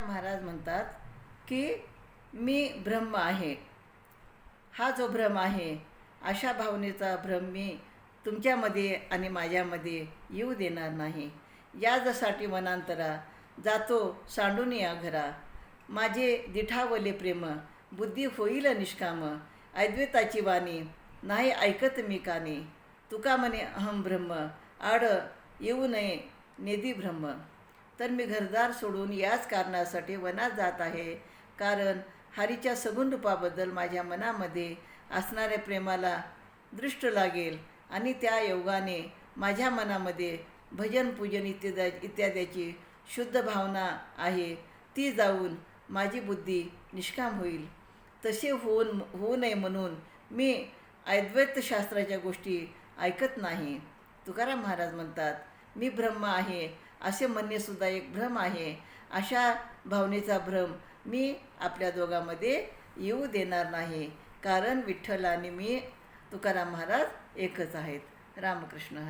महाराज म्हणतात की मी ब्रह्म आहे. हा जो भ्रम आहे, अशा भावनेचा भ्रम मी तुमच्यामध्ये आणि माझ्यामध्ये येऊ देणार नाही. यासाठी वनांतरा जातो सांडून या घरा. माझे दिठावले प्रेम बुद्धी होईल निष्काम. अद्वैताची वाणी नाही ऐकत मी कानी. तुका म्हणे अहम ब्रह्म आड येऊ नये नेदी ब्रह्म. तर मी घरदार सोडून याच कारणासाठी वनात जात आहे, कारण हरीच्या सगुण रूपाबद्दल माझ्या मनामध्ये असणाऱ्या प्रेमाला दृष्ट लागेल आणि त्या योगाने माझ्या मनामध्ये भजन पूजन इत्यादीची शुद्ध भावना आहे, ती जाऊन माझी बुद्धी निष्काम होईल. तसे होऊ नये म्हणून मी अद्वैत शास्त्राच्या गोष्टी ऐकत नाही. तुकाराम महाराज म्हणतात, मी ब्रह्म आहे असे म्हणणेसुद्धा एक भ्रम आहे. अशा भावनेचा भ्रम मी आपल्या दोघांमध्ये येऊ देणार नाही, कारण विठ्ठल आणि मी तुकाराम महाराज एकच आहेत. रामकृष्ण हरी.